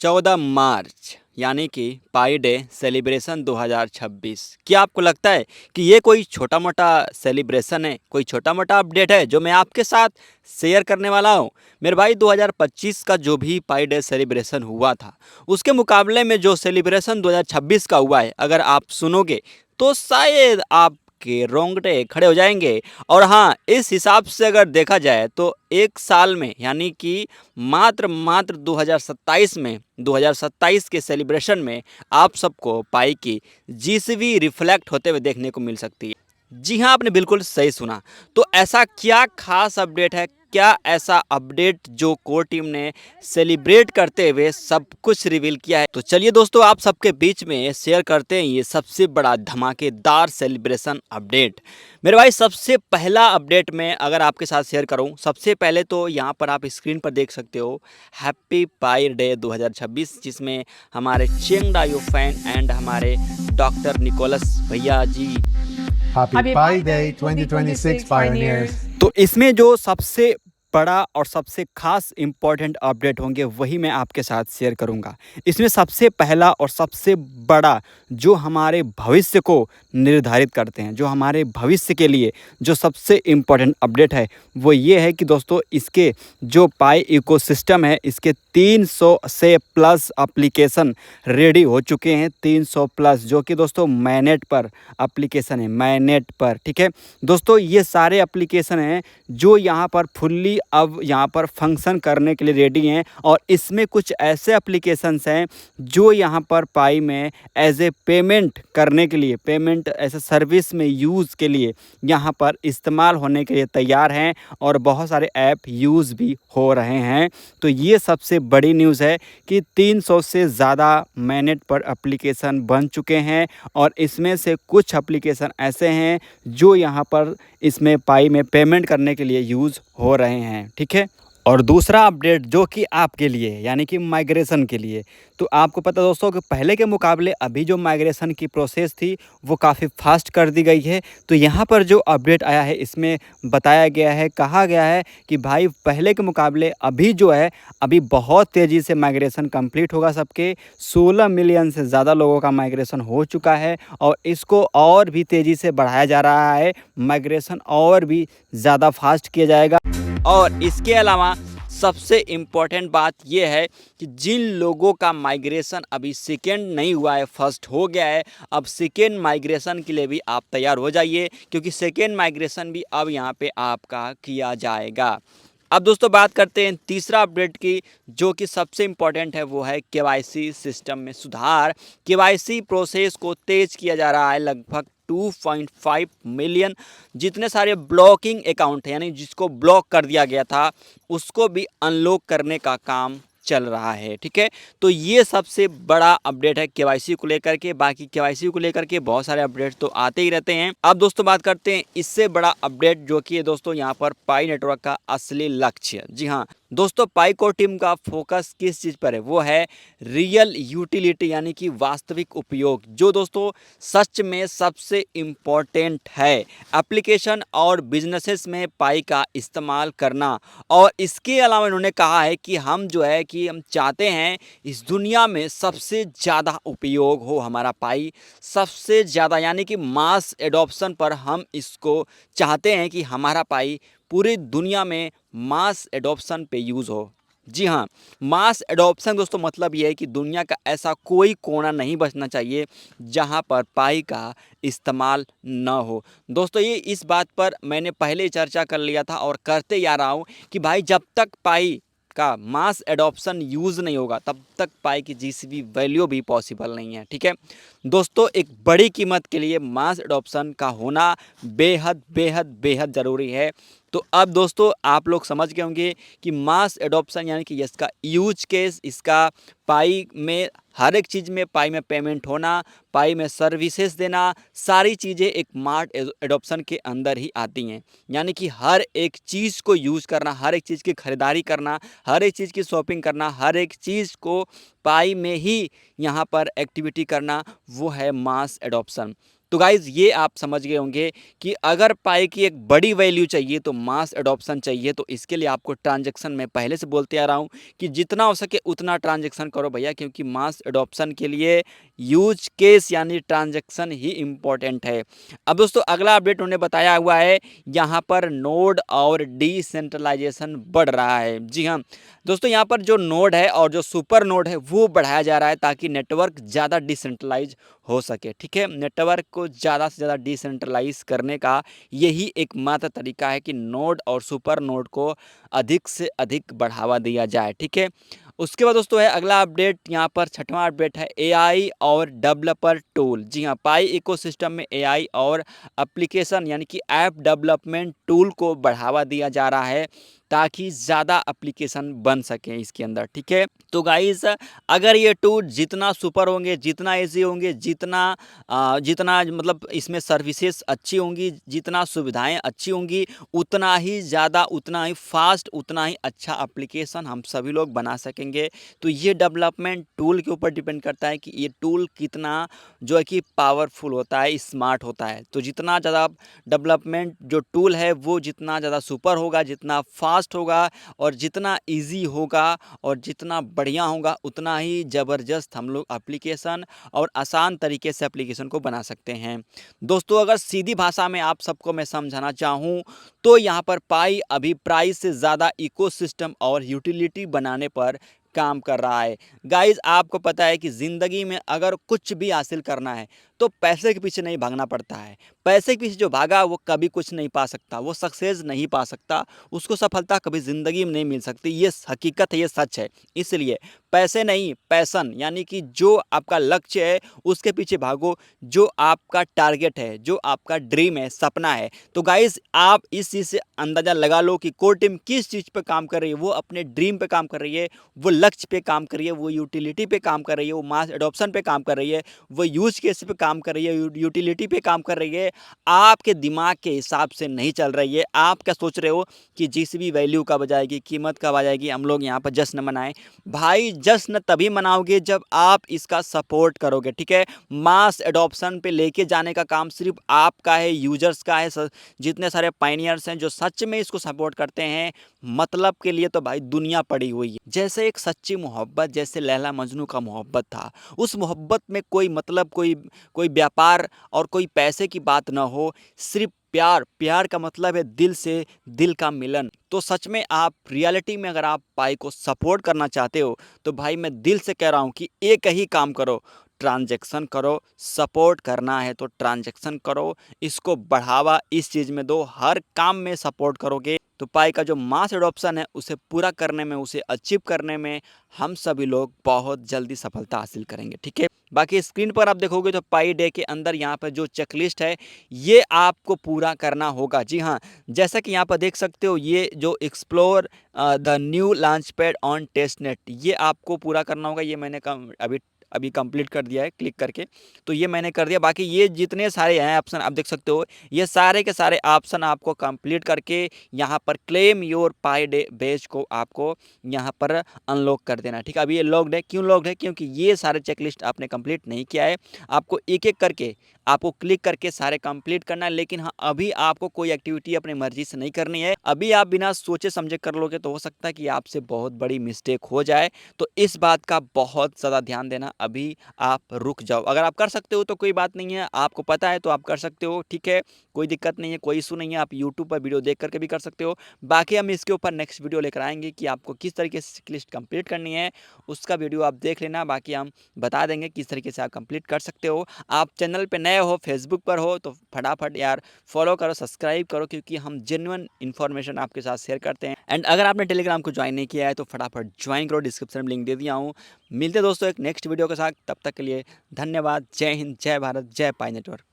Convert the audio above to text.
14 मार्च यानी कि पाई day celebration 2026। क्या आपको लगता है कि ये कोई छोटा मोटा सेलिब्रेशन है, कोई छोटा मोटा अपडेट है जो मैं आपके साथ शेयर करने वाला हूँ? मेरे भाई 2025 का जो भी पाई डे सेलिब्रेशन हुआ था उसके मुकाबले में जो सेलिब्रेशन 2026 का हुआ है, अगर आप सुनोगे तो शायद आपके रोंगटे खड़े हो जाएंगे। और हाँ, इस हिसाब से अगर देखा जाए तो एक साल में यानी कि मात्र 2027 के सेलिब्रेशन में आप सबको पाई की जीसीबी रिफ्लेक्ट होते हुए देखने को मिल सकती है। जी हाँ, आपने बिल्कुल सही सुना। तो ऐसा क्या खास अपडेट है, क्या ऐसा अपडेट जो कोर टीम ने सेलिब्रेट करते हुए सब कुछ रिवील किया है? तो चलिए दोस्तों, आप सबके बीच में शेयर करते हैं ये सबसे बड़ा धमाकेदार सेलिब्रेशन अपडेट। मेरे भाई, सबसे पहला अपडेट मैं अगर आपके साथ शेयर करूं, सबसे पहले तो यहाँ पर आप स्क्रीन पर देख सकते हो हैप्पी पाई डे 2026, जिसमें हमारे चेंगडायू फैन एंड हमारे डॉक्टर निकोलस भैया जी। Happy Pi Day 2026 pioneers. तो इसमें जो सबसे बड़ा और सबसे खास इम्पोर्टेंट अपडेट होंगे वही मैं आपके साथ शेयर करूंगा। इसमें सबसे पहला और सबसे बड़ा जो हमारे भविष्य को निर्धारित करते हैं, जो हमारे भविष्य के लिए जो सबसे इम्पोर्टेंट अपडेट है वो ये है कि दोस्तों, इसके जो पाई इकोसिस्टम है, इसके 300 से प्लस एप्लीकेशन रेडी हो चुके हैं। 300 प्लस, जो कि दोस्तों मैनेट पर एप्लीकेशन है, मैनेट पर। ठीक है दोस्तों, ये सारे एप्लीकेशन हैं जो यहाँ पर फुल्ली अब यहाँ पर फंक्शन करने के लिए रेडी हैं। और इसमें कुछ ऐसे एप्लीकेशंस हैं जो यहाँ पर पाई में एज ए पेमेंट करने के लिए, पेमेंट एज ए सर्विस में यूज़ के लिए यहाँ पर इस्तेमाल होने के लिए तैयार हैं, और बहुत सारे ऐप यूज़ भी हो रहे हैं। तो ये सबसे बड़ी न्यूज़ है कि 300 से ज़्यादा मैनेट पर एप्लीकेशन बन चुके हैं, और इसमें से कुछ एप्लीकेशन ऐसे हैं जो यहाँ पर इसमें पाई में पेमेंट करने के लिए यूज़ हो रहे हैं। ठीक है, और दूसरा अपडेट जो कि आपके लिए यानी कि माइग्रेशन के लिए, तो आपको पता दोस्तों कि पहले के मुकाबले अभी जो माइग्रेशन की प्रोसेस थी वो काफ़ी फास्ट कर दी गई है। तो यहाँ पर जो अपडेट आया है इसमें बताया गया है, कहा गया है कि भाई पहले के मुकाबले अभी जो है, अभी बहुत तेज़ी से माइग्रेशन कंप्लीट होगा सबके। 16 मिलियन से ज़्यादा लोगों का माइग्रेशन हो चुका है, और इसको और भी तेज़ी से बढ़ाया जा रहा है। माइग्रेशन और भी ज़्यादा फास्ट किया जाएगा। और इसके अलावा सबसे इम्पॉर्टेंट बात यह है कि जिन लोगों का माइग्रेशन अभी सेकेंड नहीं हुआ है, फर्स्ट हो गया है, अब सेकेंड माइग्रेशन के लिए भी आप तैयार हो जाइए, क्योंकि सेकेंड माइग्रेशन भी अब यहाँ पे आपका किया जाएगा। अब दोस्तों बात करते हैं तीसरा अपडेट की, जो कि सबसे इम्पॉर्टेंट है, वो है केवाईसी सिस्टम में सुधार। केवाईसी प्रोसेस को तेज़ किया जा रहा है। लगभग 2.5 मिलियन जितने सारे ब्लॉकिंग अकाउंट हैं, यानी जिसको ब्लॉक कर दिया गया था, उसको भी अनलॉक करने का काम चल रहा है। ठीक है, तो ये सबसे बड़ा अपडेट है केवाईसी को लेकर के। बाकी केवाईसी को लेकर के बहुत सारे अपडेट तो आते ही रहते हैं। अब दोस्तों बात करते हैं इससे बड़ा अपडेट, जो कि दोस्तों यहाँ पर पाई नेटवर्क का असली लक्ष्य। जी हाँ दोस्तों, पाई कोर टीम का फोकस किस चीज़ पर है? वो है रियल यूटिलिटी, यानी कि वास्तविक उपयोग, जो दोस्तों सच में सबसे इम्पोर्टेंट है। एप्लीकेशन और बिजनेसेस में पाई का इस्तेमाल करना। और इसके अलावा इन्होंने कहा है कि हम जो है कि हम चाहते हैं इस दुनिया में सबसे ज़्यादा उपयोग हो हमारा पाई, सबसे ज़्यादा, यानी कि मास एडॉप्शन पर हम इसको चाहते हैं कि हमारा पाई पूरी दुनिया में मास एडॉप्शन पे यूज़ हो। जी हाँ, मास एडॉप्शन दोस्तों मतलब ये है कि दुनिया का ऐसा कोई कोना नहीं बचना चाहिए जहाँ पर पाई का इस्तेमाल न हो। दोस्तों ये इस बात पर मैंने पहले ही चर्चा कर लिया था और करते ही आ रहा हूँ कि भाई जब तक पाई का मास एडॉप्शन यूज़ नहीं होगा तब तक पाई की जीसीबी वैल्यू भी पॉसिबल नहीं है। ठीक है दोस्तों, एक बड़ी कीमत के लिए मास एडॉप्शन का होना बेहद बेहद बेहद ज़रूरी है। तो अब दोस्तों आप लोग समझ गए होंगे कि मास एडॉप्शन यानी कि इसका यूज केस, इसका पाई में हर एक चीज़ में पाई में पेमेंट होना, पाई में सर्विसेज देना, सारी चीज़ें एक मास एडॉप्शन के अंदर ही आती हैं। यानी कि हर एक चीज़ को यूज़ करना, हर एक चीज़ की खरीदारी करना, हर एक चीज़ की शॉपिंग करना, हर एक चीज़ को पाई में ही यहाँ पर एक्टिविटी करना, वो है मास एडॉप्शन। तो गाइज़ ये आप समझ गए होंगे कि अगर पाई की एक बड़ी वैल्यू चाहिए तो मास एडॉप्शन चाहिए। तो इसके लिए आपको ट्रांजैक्शन मैं पहले से बोलते आ रहा हूँ कि जितना हो सके उतना ट्रांजैक्शन करो भैया, क्योंकि मास एडॉप्शन के लिए यूज केस यानी ट्रांजैक्शन ही इम्पोर्टेंट है। अब दोस्तों अगला अपडेट उन्होंने बताया हुआ है, यहाँ पर नोड और डिसेंट्रलाइजेशन बढ़ रहा है। जी हाँ दोस्तों, यहाँ पर जो नोड है और जो सुपर नोड है वो बढ़ाया जा रहा है ताकि नेटवर्क ज़्यादा डिसेंट्रलाइज हो सके। ठीक है, नेटवर्क को ज़्यादा से ज़्यादा डिसेंट्रलाइज करने का यही एकमात्र तरीका है कि नोड और सुपर नोड को अधिक से अधिक बढ़ावा दिया जाए। ठीक है, उसके बाद दोस्तों है अगला अपडेट, यहाँ पर छठवां अपडेट है एआई और डेवलपर टूल। जी हाँ, पाई इकोसिस्टम में एआई और एप्लीकेशन यानी कि ऐप डेवलपमेंट टूल को बढ़ावा दिया जा रहा है ताकि ज़्यादा एप्लीकेशन बन सकें इसके अंदर। ठीक है, तो गाइस अगर ये टूल जितना सुपर होंगे, जितना ईजी होंगे, जितना मतलब इसमें सर्विसेज अच्छी होंगी, जितना सुविधाएं अच्छी होंगी, उतना ही ज़्यादा, उतना ही फास्ट, उतना ही अच्छा एप्लीकेशन हम सभी लोग बना सकेंगे। तो ये डेवलपमेंट टूल के ऊपर डिपेंड करता है कि ये टूल कितना जो है कि पावरफुल होता है, स्मार्ट होता है। तो जितना ज़्यादा डेवलपमेंट जो टूल है वो जितना ज़्यादा सुपर होगा, जितना फास्ट होगा और जितना ईजी होगा और जितना बढ़िया होगा, उतना ही ज़बरदस्त हम लोग एप्लीकेशन और आसान तरीके से एप्लीकेशन को बना सकते हैं। दोस्तों अगर सीधी भाषा में आप सबको मैं समझाना चाहूँ तो यहाँ पर पाई अभी प्राइस से ज़्यादा इकोसिस्टम और यूटिलिटी बनाने पर काम कर रहा है। गाइज आपको पता है कि ज़िंदगी में अगर कुछ भी हासिल करना है तो पैसे के पीछे नहीं भागना पड़ता है। पैसे के पीछे जो भागा वो कभी कुछ नहीं पा सकता, वो सक्सेस नहीं पा सकता, उसको सफलता कभी ज़िंदगी में नहीं मिल सकती। ये हकीकत है, ये सच है। इसलिए पैसे नहीं, पैशन यानी कि जो आपका लक्ष्य है उसके पीछे भागो, जो आपका टारगेट है, जो आपका ड्रीम है, सपना है। तो गाइज आप इस चीज़ से अंदाज़ा लगा लो कि कोर टीम किस चीज़ पे काम कर रही है। वो अपने ड्रीम पे काम कर रही है, वो लक्ष्य पे काम कर रही है, वो यूटिलिटी पे काम कर रही है, वो मास एडॉप्शन पे काम कर रही है, वो यूज केस पे काम कर रही है, यूटिलिटी पे काम कर रही है। आपके दिमाग के हिसाब से नहीं चल रही है। आप क्या सोच रहे हो कि जीसीबी वैल्यू कब आ जाएगी, कीमत कब आ जाएगी, हम लोग यहाँ पर जश्न मनाएं। भाई जश्न तभी मनाओगे जब आप इसका सपोर्ट करोगे। ठीक है, मास एडॉप्शन पे लेके जाने का काम सिर्फ आपका है, यूजर्स का है। जितने सारे पायनियर्स हैं जो सच में इसको सपोर्ट करते हैं, मतलब के लिए तो भाई दुनिया पड़ी हुई है। जैसे एक सच्ची मोहब्बत, जैसे लैला मजनू का मोहब्बत था, उस मोहब्बत में कोई मतलब, कोई व्यापार और कोई पैसे की बात ना हो, सिर्फ प्यार। प्यार का मतलब है दिल से दिल का मिलन। तो सच में आप रियलिटी में अगर आप पाई को सपोर्ट करना चाहते हो तो भाई मैं दिल से कह रहा हूँ कि एक ही काम करो, ट्रांजैक्शन करो। सपोर्ट करना है तो ट्रांजैक्शन करो, इसको बढ़ावा इस चीज़ में दो। हर काम में सपोर्ट करोगे तो पाई का जो मास एडॉप्शन है उसे पूरा करने में, उसे अचीव करने में हम सभी लोग बहुत जल्दी सफलता हासिल करेंगे। ठीक है, बाकी स्क्रीन पर आप देखोगे तो पाई डे के अंदर यहाँ पर जो चेकलिस्ट है ये आपको पूरा करना होगा। जी हाँ, जैसा कि यहाँ पर देख सकते हो, ये जो explore the new launch pad on test net, ये आपको पूरा करना होगा। ये मैंने अभी कंप्लीट कर दिया है क्लिक करके, तो ये मैंने कर दिया। बाकी ये जितने सारे हैं ऑप्शन आप देख सकते हो, ये सारे के सारे ऑप्शन आपको कंप्लीट करके यहाँ पर क्लेम योर पाई डे बेच को आपको यहाँ पर अनलॉक कर देना है। ठीक है, अभी ये लॉक्ड है। क्यों लॉक्ड है? क्योंकि ये सारे चेकलिस्ट आपने कंप्लीट नहीं किया है। आपको एक एक करके आपको क्लिक करके सारे कंप्लीट करना है। लेकिन हाँ, अभी आपको कोई एक्टिविटी अपनी मर्जी से नहीं करनी है। अभी आप बिना सोचे समझे कर लोगे तो हो सकता है कि आपसे बहुत बड़ी मिस्टेक हो जाए। तो इस बात का बहुत ज़्यादा ध्यान देना। अभी आप रुक जाओ। अगर आप कर सकते हो तो कोई बात नहीं है, आपको पता है तो आप कर सकते हो। ठीक है, कोई दिक्कत नहीं है, कोई इशू नहीं है। आप यूट्यूब पर वीडियो देख करके भी कर सकते हो। बाकी हम इसके ऊपर नेक्स्ट वीडियो लेकर आएंगे कि आपको किस तरीके से लिस्ट कंप्लीट करनी है, उसका वीडियो आप देख लेना। बाकी हम बता देंगे किस तरीके से आप कंप्लीट कर सकते हो। आप चैनल पे नए हो, फेसबुक पर हो तो फटाफट यार फॉलो करो, सब्सक्राइब करो, क्योंकि हम जेन्युइन इन्फॉर्मेशन आपके साथ शेयर करते हैं। एंड अगर आपने टेलीग्राम को ज्वाइन नहीं किया है तो फटाफट ज्वाइन करो, डिस्क्रिप्शन में लिंक दे दिया हूँ। मिलते दोस्तों एक नेक्स्ट वीडियो के साथ, तब तक के लिए धन्यवाद। जय हिंद, जय भारत, जय पाई नेटवर्क।